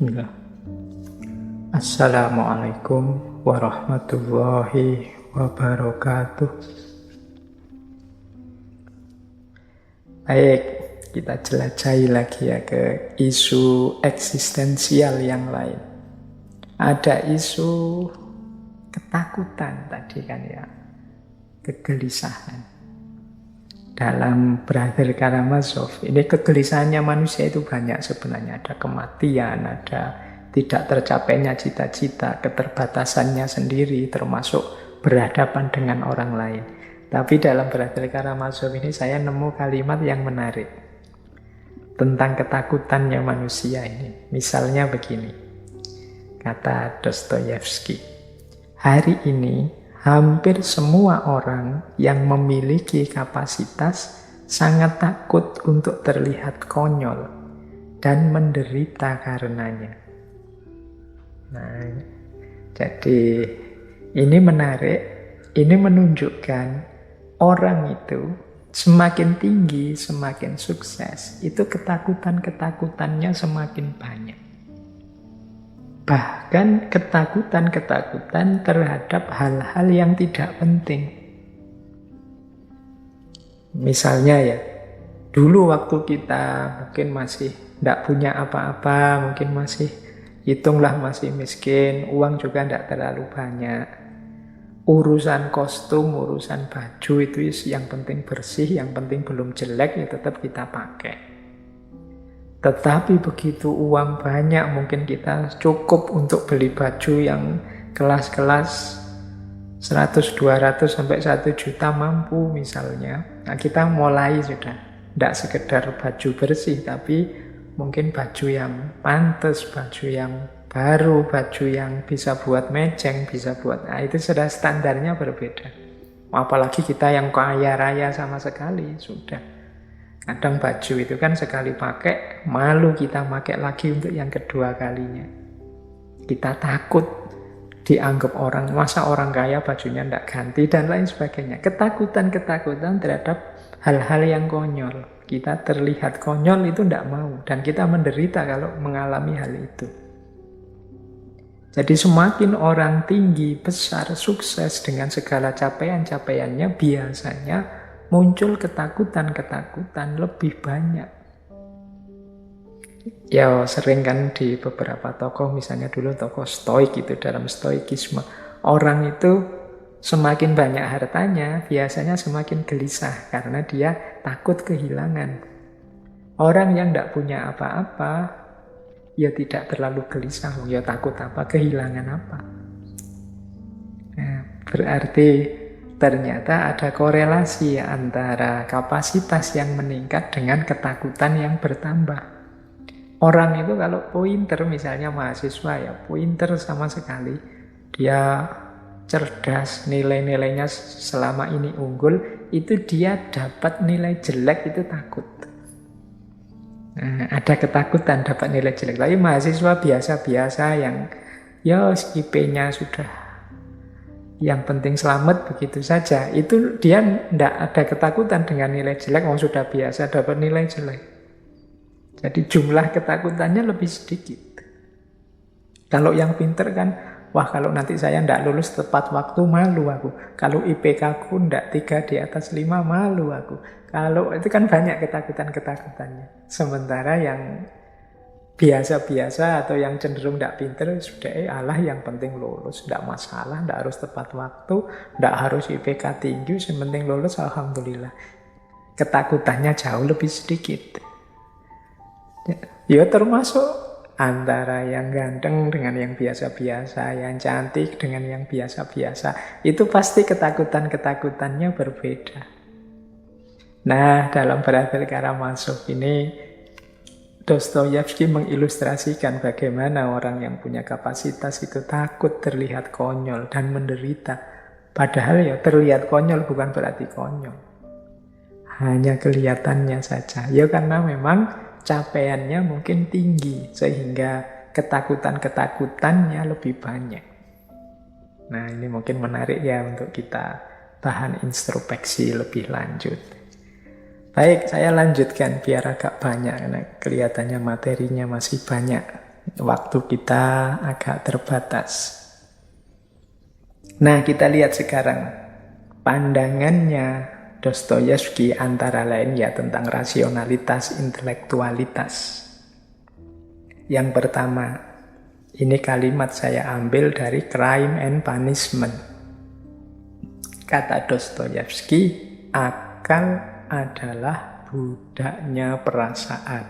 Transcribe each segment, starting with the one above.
Bismillah. Assalamualaikum warahmatullahi wabarakatuh. Baik, kita jelajahi lagi ya ke isu eksistensial yang lain. Ada isu ketakutan tadi kan ya, kegelisahan. Dalam Brother Karamazov, ini kegelisahannya manusia itu banyak sebenarnya. Ada kematian, ada tidak tercapainya cita-cita, keterbatasannya sendiri, termasuk berhadapan dengan orang lain. Tapi dalam Brother Karamazov ini saya nemu kalimat yang menarik tentang ketakutannya manusia ini. Misalnya begini, kata Dostoyevsky, hari ini hampir semua orang yang memiliki kapasitas sangat takut untuk terlihat konyol dan menderita karenanya. Nah, jadi ini menarik, ini menunjukkan orang itu semakin tinggi, semakin sukses, itu ketakutan-ketakutannya semakin banyak. Bahkan ketakutan-ketakutan terhadap hal-hal yang tidak penting. Misalnya ya, dulu waktu kita mungkin masih tidak punya apa-apa, mungkin masih, hitunglah masih miskin, uang juga tidak terlalu banyak. Urusan kostum, urusan baju itu yang penting bersih, yang penting belum jelek, ya tetap kita pakai. Tetapi begitu uang banyak, mungkin kita cukup untuk beli baju yang kelas-kelas 100, 200, sampai 1 juta mampu misalnya. Nah, kita mulai sudah, tidak sekedar baju bersih, tapi mungkin baju yang pantas, baju yang baru, baju yang bisa buat mejeng, bisa buat, nah itu sudah standarnya berbeda. Apalagi kita yang kaya raya sama sekali, sudah. Kadang baju itu kan sekali pakai, malu kita pakai lagi untuk yang kedua kalinya. Kita takut dianggap orang, masa orang kaya bajunya tidak ganti, dan lain sebagainya. Ketakutan-ketakutan terhadap hal-hal yang konyol. Kita terlihat konyol itu tidak mau, dan kita menderita kalau mengalami hal itu. Jadi semakin orang tinggi, besar, sukses dengan segala capaian-capaiannya, biasanya muncul ketakutan-ketakutan lebih banyak. Ya sering kan di beberapa tokoh, misalnya dulu tokoh stoik itu, dalam stoikisme, orang itu semakin banyak hartanya, biasanya semakin gelisah karena dia takut kehilangan. Orang yang tidak punya apa-apa, ya tidak terlalu gelisah, ya takut apa, kehilangan apa. Nah, berarti ternyata ada korelasi antara kapasitas yang meningkat dengan ketakutan yang bertambah. Orang itu kalau pointer, misalnya mahasiswa ya, pointer sama sekali, dia cerdas, nilai-nilainya selama ini unggul, itu dia dapat nilai jelek itu takut. Nah, ada ketakutan dapat nilai jelek. Tapi mahasiswa biasa-biasa yang ya IP-nya sudah, yang penting selamat begitu saja, itu dia tidak ada ketakutan dengan nilai jelek, sudah biasa dapat nilai jelek. Jadi jumlah ketakutannya lebih sedikit. Kalau yang pinter kan, wah kalau nanti saya tidak lulus tepat waktu, malu aku. Kalau IPK ku tidak 3 di atas 5, malu aku. Kalau itu kan banyak ketakutan-ketakutannya. Sementara yang biasa-biasa atau yang cenderung tidak pinter, sudah Allah yang penting lulus, tidak masalah, tidak harus tepat waktu, tidak harus IPK tinggi, yang penting lulus, alhamdulillah. Ketakutannya jauh lebih sedikit. Ya termasuk antara yang ganteng dengan yang biasa-biasa, yang cantik dengan yang biasa-biasa, itu pasti ketakutan-ketakutannya berbeda. Nah, dalam Brother Karamazov ini Dostoyevsky mengilustrasikan bagaimana orang yang punya kapasitas itu takut terlihat konyol dan menderita. Padahal ya terlihat konyol bukan berarti konyol. Hanya kelihatannya saja. Ya karena memang capaiannya mungkin tinggi, sehingga ketakutan-ketakutannya lebih banyak. Nah ini mungkin menarik ya untuk kita bahan introspeksi lebih lanjut. Baik, saya lanjutkan biar agak banyak, karena kelihatannya materinya masih banyak. Waktu kita agak terbatas. Nah, kita lihat sekarang pandangannya Dostoyevsky antara lain ya tentang rasionalitas, intelektualitas. Yang pertama, ini kalimat saya ambil dari Crime and Punishment. Kata Dostoyevsky, akal adalah budaknya perasaan.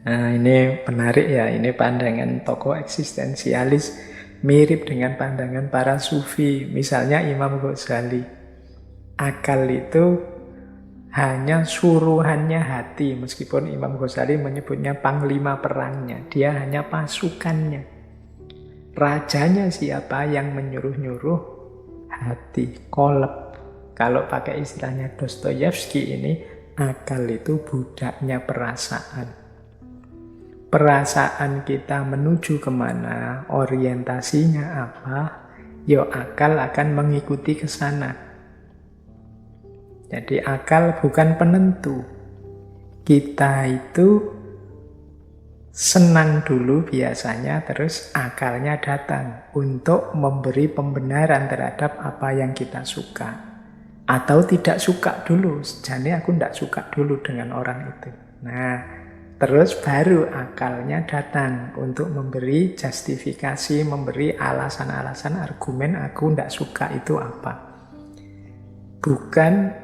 Nah, ini menarik ya, ini pandangan tokoh eksistensialis mirip dengan pandangan para sufi. Misalnya Imam Ghazali. Akal itu hanya suruhannya hati, meskipun Imam Ghazali menyebutnya panglima perangnya. Dia hanya pasukannya. Rajanya siapa yang menyuruh-nyuruh? Hati, kolab. Kalau pakai istilahnya Dostoyevsky ini, akal itu budaknya perasaan. Perasaan kita menuju kemana, orientasinya apa, ya akal akan mengikuti ke sana. Jadi akal bukan penentu. Kita itu senang dulu biasanya, terus akalnya datang untuk memberi pembenaran terhadap apa yang kita suka. Atau tidak suka dulu. Jadi aku tidak suka dulu dengan orang itu. Nah, terus baru akalnya datang untuk memberi justifikasi, memberi alasan-alasan, argumen aku tidak suka itu apa. Bukan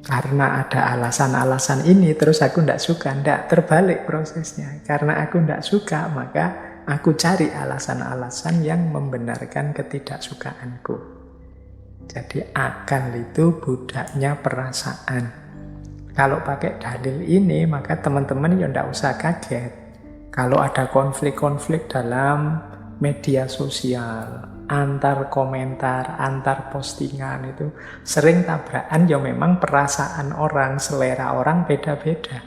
karena ada alasan-alasan ini terus aku tidak suka. Tidak, terbalik prosesnya. Karena aku tidak suka, maka aku cari alasan-alasan yang membenarkan ketidaksukaanku. Jadi akal itu budaknya perasaan. Kalau pakai dalil ini, maka teman-teman ya tidak usah kaget. Kalau ada konflik-konflik dalam media sosial, antar komentar, antar postingan itu sering tabrakan, ya memang perasaan orang, selera orang beda-beda.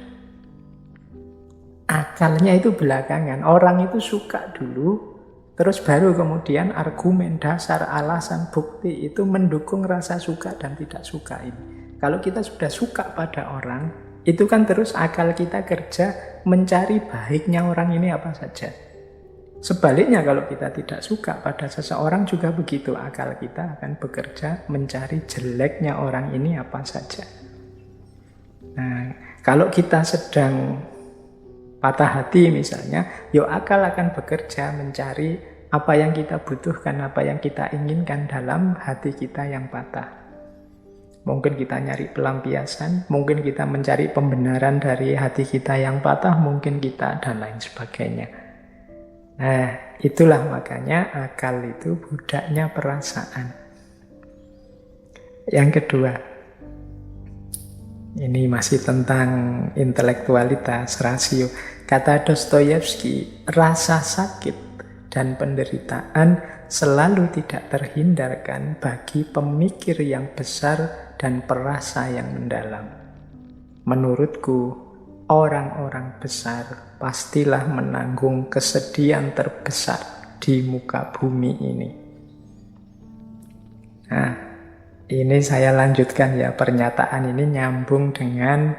Akalnya itu belakangan. Orang itu suka dulu, terus baru kemudian argumen, dasar, alasan, bukti itu mendukung rasa suka dan tidak suka ini. Kalau kita sudah suka pada orang, itu kan terus akal kita kerja mencari baiknya orang ini apa saja. Sebaliknya kalau kita tidak suka pada seseorang juga begitu. Akal kita akan bekerja mencari jeleknya orang ini apa saja. Nah, kalau kita sedang patah hati misalnya, ya akal akan bekerja mencari apa yang kita butuhkan, apa yang kita inginkan dalam hati kita yang patah. Mungkin kita nyari pelampiasan, mungkin kita mencari pembenaran dari hati kita yang patah, mungkin kita dan lain sebagainya. Nah, itulah makanya akal itu budaknya perasaan. Yang kedua, ini masih tentang intelektualitas, rasio. Kata Dostoyevsky, rasa sakit dan penderitaan selalu tidak terhindarkan bagi pemikir yang besar dan perasa yang mendalam. Menurutku, orang-orang besar pastilah menanggung kesedihan terbesar di muka bumi ini. Nah, ini saya lanjutkan ya, pernyataan ini nyambung dengan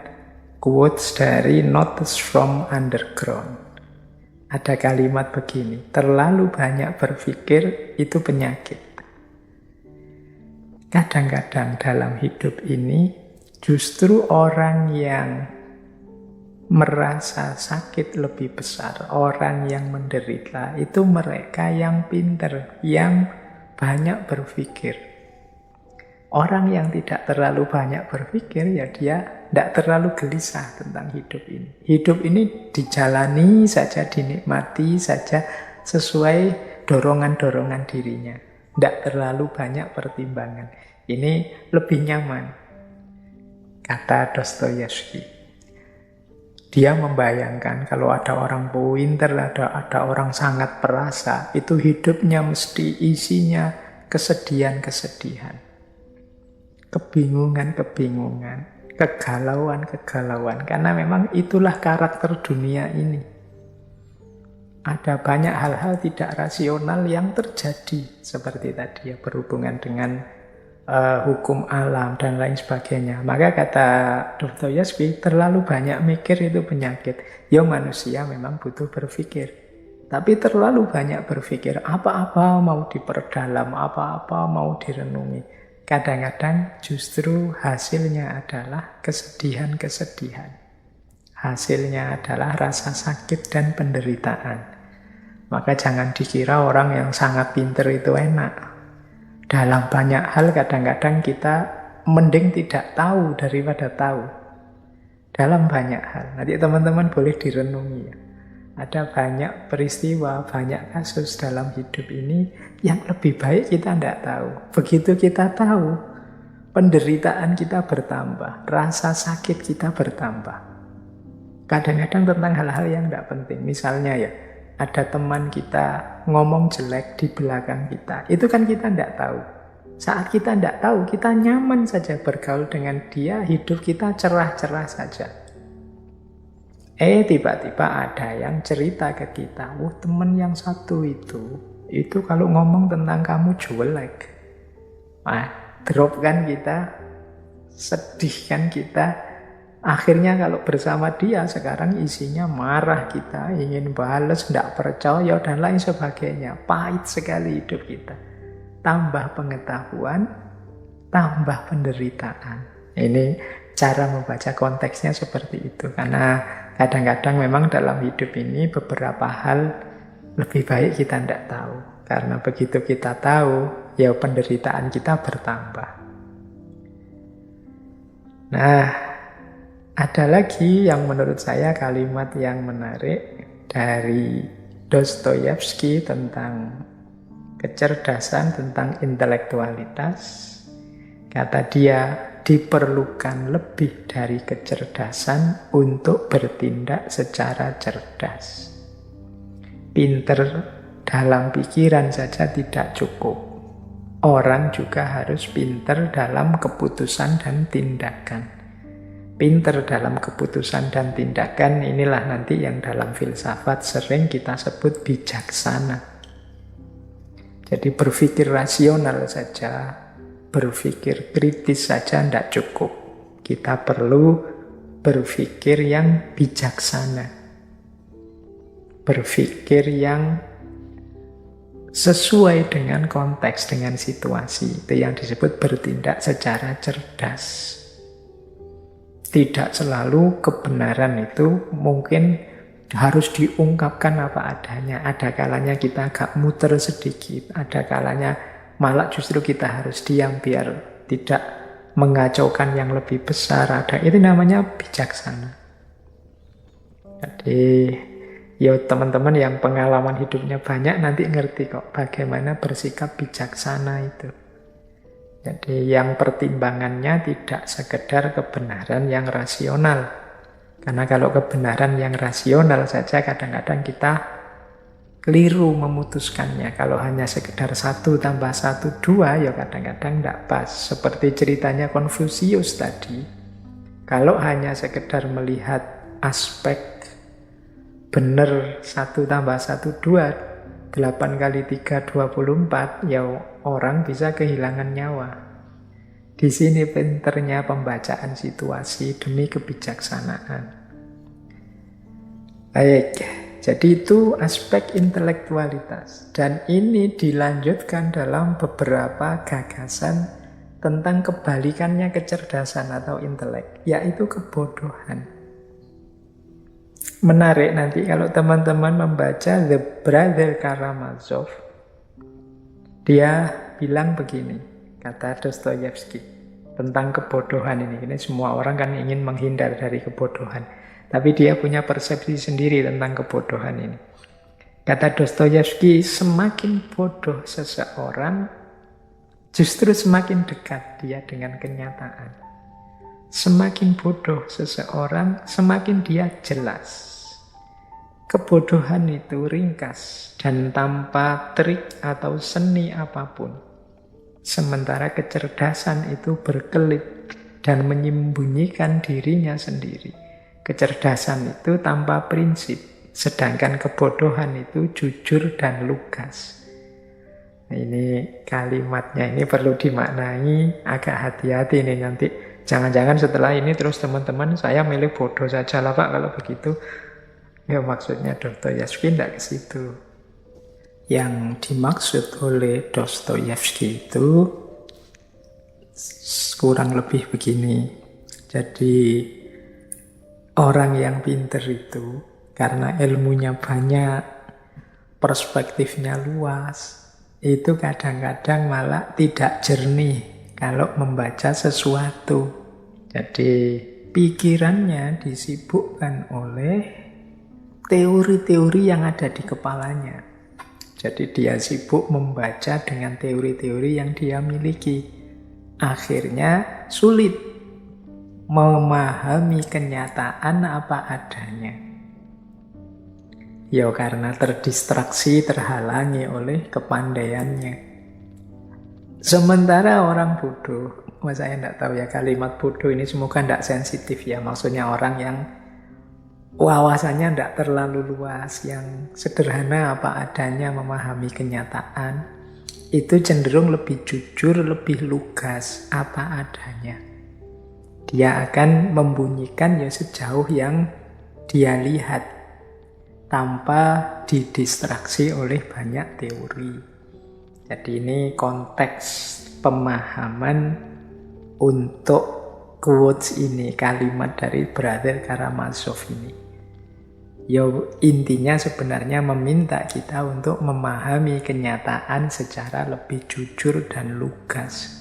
quotes dari Notes from Underground. Ada kalimat begini, terlalu banyak berpikir itu penyakit. Kadang-kadang dalam hidup ini justru orang yang merasa sakit lebih besar, orang yang menderita, itu mereka yang pintar, yang banyak berpikir. Orang yang tidak terlalu banyak berpikir, ya dia tidak terlalu gelisah tentang hidup ini. Hidup ini dijalani saja, dinikmati saja sesuai dorongan-dorongan dirinya. Tidak terlalu banyak pertimbangan. Ini lebih nyaman, kata Dostoyevsky. Dia membayangkan kalau ada orang pintar, ada orang sangat perasa, itu hidupnya mesti isinya kesedihan-kesedihan, kebingungan-kebingungan, kegalauan-kegalauan. Karena memang itulah karakter dunia ini. Ada banyak hal-hal tidak rasional yang terjadi. Seperti tadi ya, berhubungan dengan hukum alam, dan lain sebagainya. Maka kata Dostoyevsky, terlalu banyak mikir itu penyakit. Ya manusia memang butuh berpikir. Tapi terlalu banyak berpikir, apa-apa mau diperdalam, apa-apa mau direnungi. Kadang-kadang justru hasilnya adalah kesedihan-kesedihan. Hasilnya adalah rasa sakit dan penderitaan. Maka jangan dikira orang yang sangat pinter itu enak. Dalam banyak hal kadang-kadang kita mending tidak tahu daripada tahu. Dalam banyak hal. Nanti teman-teman boleh direnungi ya. Ada banyak peristiwa, banyak kasus dalam hidup ini yang lebih baik kita tidak tahu. Begitu kita tahu, penderitaan kita bertambah, rasa sakit kita bertambah. Kadang-kadang tentang hal-hal yang tidak penting. Misalnya ya, ada teman kita ngomong jelek di belakang kita. Itu kan kita tidak tahu. Saat kita tidak tahu, kita nyaman saja bergaul dengan dia, hidup kita cerah-cerah saja. Tiba-tiba ada yang cerita ke kita, teman yang satu itu kalau ngomong tentang kamu jelek. Drop kan kita, sedih kan kita. Akhirnya kalau bersama dia sekarang isinya marah kita, ingin balas, tidak percaya, dan lain sebagainya. Pahit sekali hidup kita. Tambah pengetahuan, tambah penderitaan. Ini cara membaca konteksnya seperti itu. Karena kadang-kadang memang dalam hidup ini beberapa hal lebih baik kita tidak tahu. Karena begitu kita tahu, ya penderitaan kita bertambah. Nah, ada lagi yang menurut saya kalimat yang menarik dari Dostoyevsky tentang kecerdasan, tentang intelektualitas. Kata dia, diperlukan lebih dari kecerdasan untuk bertindak secara cerdas. Pinter dalam pikiran saja tidak cukup. Orang juga harus pinter dalam keputusan dan tindakan. Pinter dalam keputusan dan tindakan inilah nanti yang dalam filsafat sering kita sebut bijaksana. Jadi berpikir rasional saja, berpikir kritis saja tidak cukup. Kita perlu berpikir yang bijaksana. Berpikir yang sesuai dengan konteks, dengan situasi. Itu yang disebut bertindak secara cerdas. Tidak selalu kebenaran itu mungkin harus diungkapkan apa adanya. Ada kalanya kita agak muter sedikit. Ada kalanya malah justru kita harus diam biar tidak mengacaukan yang lebih besar. Itu namanya bijaksana. Jadi ya teman-teman yang pengalaman hidupnya banyak nanti ngerti kok bagaimana bersikap bijaksana itu. Jadi yang pertimbangannya tidak sekedar kebenaran yang rasional. Karena kalau kebenaran yang rasional saja kadang-kadang kita keliru memutuskannya. Kalau hanya sekedar 1 tambah 1, 2, ya kadang-kadang tidak pas. Seperti ceritanya Konfusius tadi. Kalau hanya sekedar melihat aspek benar 1 tambah 1, 2, 8 kali 3, 24, ya orang bisa kehilangan nyawa. Di sini pinternya pembacaan situasi demi kebijaksanaan. Baik, jadi itu aspek intelektualitas. Dan ini dilanjutkan dalam beberapa gagasan tentang kebalikannya kecerdasan atau intelek, yaitu kebodohan. Menarik nanti kalau teman-teman membaca The Brother Karamazov, dia bilang begini, kata Dostoyevsky, tentang kebodohan ini. Ini semua orang kan ingin menghindar dari kebodohan. Tapi dia punya persepsi sendiri tentang kebodohan ini. Kata Dostoyevsky, semakin bodoh seseorang, justru semakin dekat dia dengan kenyataan. Semakin bodoh seseorang, semakin dia jelas. Kebodohan itu ringkas dan tanpa trik atau seni apapun. Sementara kecerdasan itu berkelit dan menyembunyikan dirinya sendiri. Kecerdasan itu tanpa prinsip, sedangkan kebodohan itu jujur dan lugas. Ini kalimatnya ini perlu dimaknai agak hati-hati nih nanti. Jangan-jangan setelah ini terus teman-teman saya milih bodoh saja lah Pak kalau begitu. Ya maksudnya Dostoyevsky tidak ke situ. Yang dimaksud oleh Dostoyevsky itu kurang lebih begini. Jadi orang yang pinter itu karena ilmunya banyak, perspektifnya luas, itu kadang-kadang malah tidak jernih kalau membaca sesuatu. Jadi pikirannya disibukkan oleh teori-teori yang ada di kepalanya. Jadi dia sibuk membaca dengan teori-teori yang dia miliki. Akhirnya sulit memahami kenyataan apa adanya. Ya karena terdistraksi, terhalangi oleh kepandaiannya. Sementara orang bodoh, saya tidak tahu ya kalimat bodoh ini semoga tidak sensitif ya. Maksudnya orang yang wawasannya tidak terlalu luas, yang sederhana apa adanya memahami kenyataan, itu cenderung lebih jujur, lebih lugas apa adanya. Dia akan membunyikan ya sejauh yang dia lihat, tanpa didistraksi oleh banyak teori. Jadi ini konteks pemahaman untuk quotes ini, kalimat dari Brother Karamazov ini. Ya intinya sebenarnya meminta kita untuk memahami kenyataan secara lebih jujur dan lugas.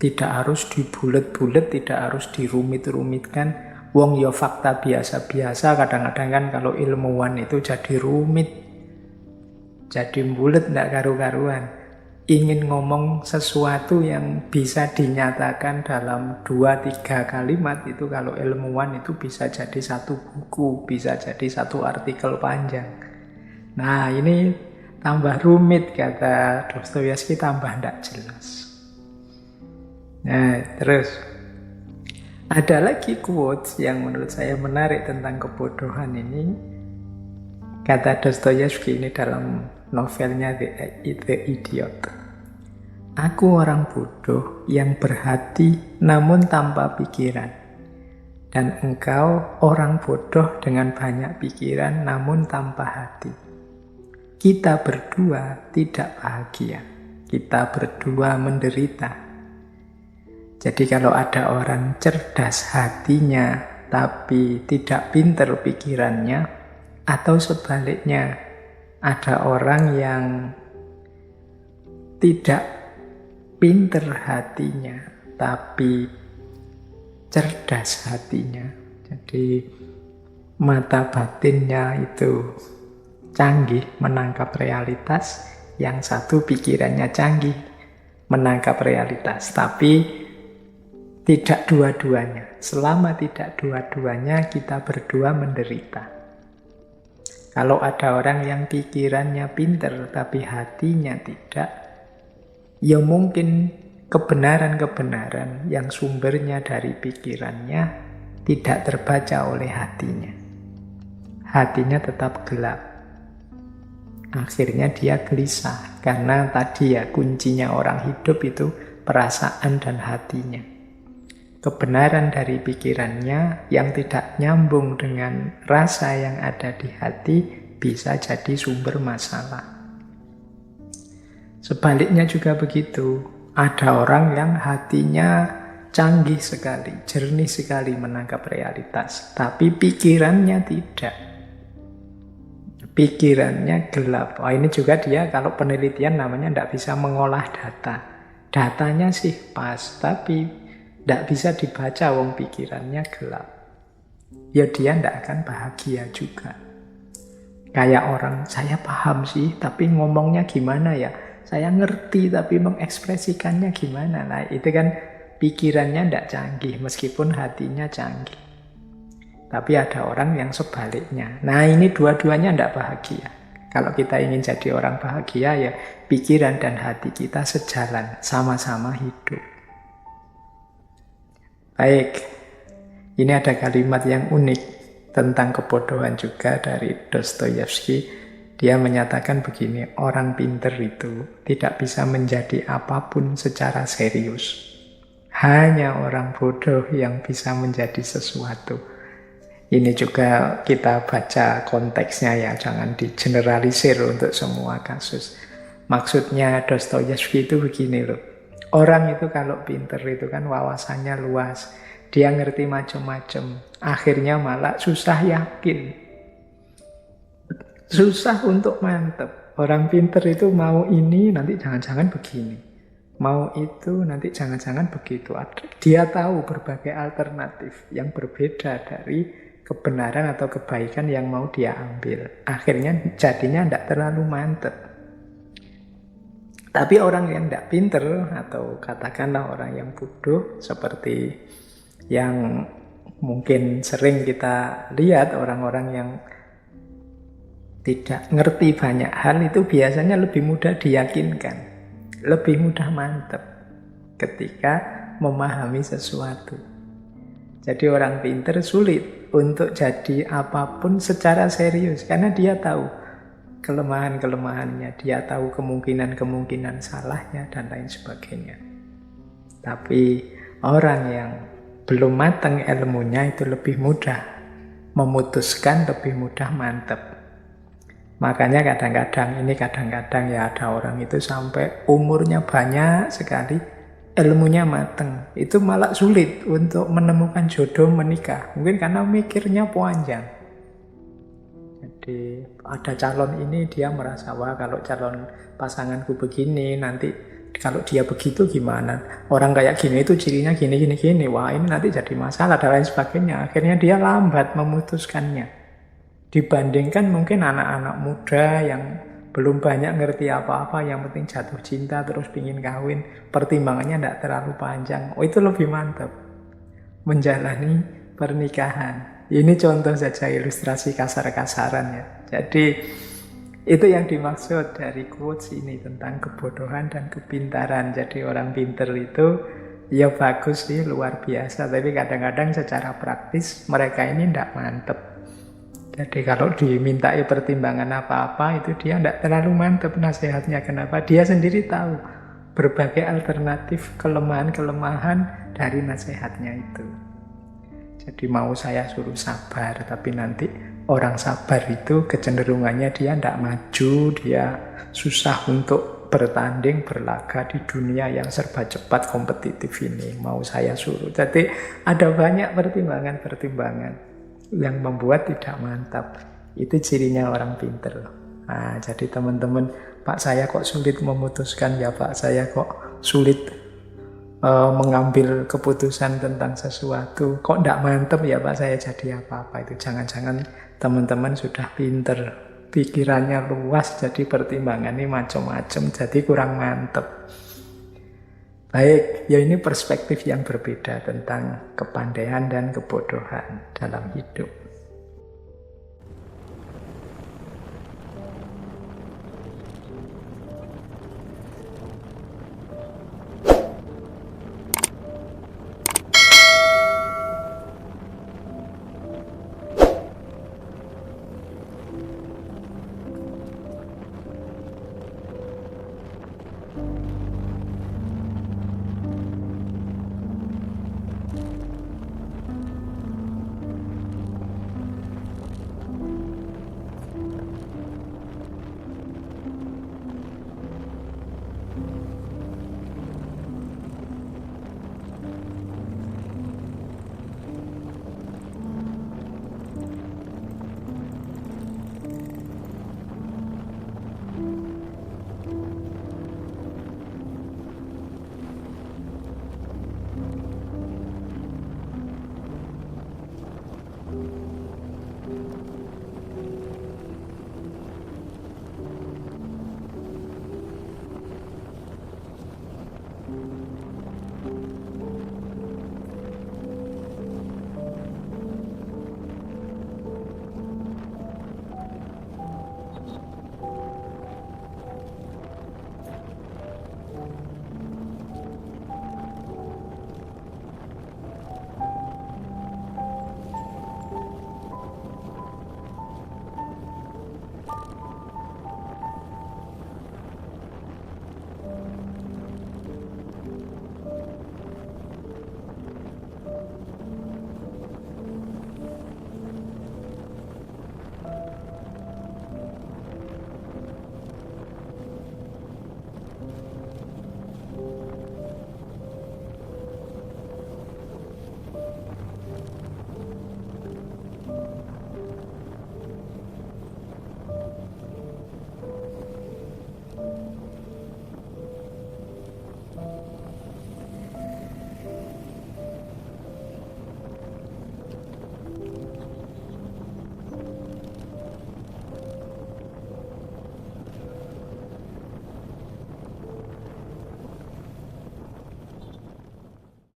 Tidak harus dibulet-bulet, tidak harus dirumit-rumitkan. Wong yo fakta biasa-biasa, kadang-kadang kan kalau ilmuwan itu jadi rumit, jadi bulet ndak karu-karuan. Ingin ngomong sesuatu yang bisa dinyatakan dalam 2-3 kalimat itu kalau ilmuwan itu bisa jadi satu buku, bisa jadi satu artikel panjang. Nah ini tambah rumit kata Dostoyevsky, tambah ndak jelas. Nah terus ada lagi quotes yang menurut saya menarik tentang kebodohan ini. Kata Dostoyevsky ini dalam novelnya The Idiot. Aku orang bodoh yang berhati namun tanpa pikiran. Dan engkau orang bodoh dengan banyak pikiran namun tanpa hati. Kita berdua tidak bahagia. Kita berdua menderita. Jadi kalau ada orang cerdas hatinya tapi tidak pinter pikirannya, atau sebaliknya ada orang yang tidak pinter hatinya tapi cerdas hatinya, jadi mata batinnya itu canggih menangkap realitas, yang satu pikirannya canggih menangkap realitas, tapi tidak dua-duanya. Selama tidak dua-duanya, kita berdua menderita. Kalau ada orang yang pikirannya pinter tapi hatinya tidak, ya mungkin kebenaran-kebenaran yang sumbernya dari pikirannya tidak terbaca oleh hatinya. Hatinya tetap gelap. Akhirnya dia gelisah, karena tadi ya kuncinya orang hidup itu perasaan dan hatinya. Kebenaran dari pikirannya yang tidak nyambung dengan rasa yang ada di hati bisa jadi sumber masalah. Sebaliknya juga begitu. Ada orang yang hatinya canggih sekali, jernih sekali menangkap realitas, tapi pikirannya tidak. Pikirannya gelap. Ini juga dia kalau penelitian namanya tidak bisa mengolah data. Datanya sih pas, tapi tidak bisa dibaca, wong pikirannya gelap. Ya dia tidak akan bahagia juga. Kayak orang, saya paham sih, tapi ngomongnya gimana ya? Saya ngerti, tapi mengekspresikannya gimana? Nah itu kan pikirannya tidak canggih, meskipun hatinya canggih. Tapi ada orang yang sebaliknya. Nah ini dua-duanya tidak bahagia. Kalau kita ingin jadi orang bahagia, ya pikiran dan hati kita sejalan, sama-sama hidup. Baik, ini ada kalimat yang unik tentang kebodohan juga dari Dostoyevsky. Dia menyatakan begini, orang pinter itu tidak bisa menjadi apapun secara serius. Hanya orang bodoh yang bisa menjadi sesuatu. Ini juga kita baca konteksnya ya, jangan digeneralisir untuk semua kasus. Maksudnya Dostoyevsky itu begini loh. Orang itu kalau pinter itu kan wawasannya luas. Dia ngerti macam-macam. Akhirnya malah susah yakin. Susah untuk mantep. Orang pinter itu mau ini, nanti jangan-jangan begini. Mau itu, nanti jangan-jangan begitu. Dia tahu berbagai alternatif yang berbeda dari kebenaran atau kebaikan yang mau dia ambil. Akhirnya jadinya tidak terlalu mantep. Tapi orang yang tidak pinter, atau katakanlah orang yang bodoh, seperti yang mungkin sering kita lihat, orang-orang yang tidak ngerti banyak hal itu biasanya lebih mudah diyakinkan, lebih mudah mantep ketika memahami sesuatu. Jadi orang pinter sulit untuk jadi apapun secara serius, karena dia tahu kelemahan-kelemahannya, dia tahu kemungkinan-kemungkinan salahnya, dan lain sebagainya. Tapi orang yang belum matang ilmunya itu lebih mudah memutuskan, lebih mudah mantep. Makanya kadang-kadang ya ada orang itu sampai umurnya banyak sekali, ilmunya mateng. Itu malah sulit untuk menemukan jodoh menikah. Mungkin karena mikirnya panjang. Jadi ada calon ini dia merasa, wah kalau calon pasanganku begini, nanti kalau dia begitu gimana? Orang kayak gini itu cirinya gini. Wah ini nanti jadi masalah dan lain sebagainya. Akhirnya dia lambat memutuskannya. Dibandingkan mungkin anak-anak muda yang belum banyak ngerti apa-apa, yang penting jatuh cinta terus pingin kawin, pertimbangannya tidak terlalu panjang. Oh itu lebih mantap menjalani pernikahan. Ini contoh saja ilustrasi kasar-kasaran ya. Jadi itu yang dimaksud dari quotes ini tentang kebodohan dan kepintaran. Jadi orang pinter itu ya bagus sih, luar biasa, tapi kadang-kadang secara praktis mereka ini tidak mantep. Jadi kalau dimintai pertimbangan apa-apa itu dia tidak terlalu mantap nasihatnya. Kenapa? Dia sendiri tahu berbagai alternatif kelemahan-kelemahan dari nasihatnya itu. Jadi mau saya suruh sabar, tapi nanti orang sabar itu kecenderungannya dia tidak maju, dia susah untuk bertanding, berlaga di dunia yang serba cepat kompetitif ini. Mau saya suruh. Jadi ada banyak pertimbangan-pertimbangan yang membuat tidak mantap. Itu cirinya orang pinter. Nah, jadi teman-teman, Pak saya kok sulit memutuskan, ya Pak saya kok sulit mengambil keputusan tentang sesuatu, kok tidak mantap ya Pak saya jadi apa-apa. Itu jangan-jangan teman-teman sudah pinter, pikirannya luas, jadi pertimbangan ini macam-macam, jadi kurang mantap. Baik, ya ini perspektif yang berbeda tentang kepandaian dan kebodohan dalam hidup.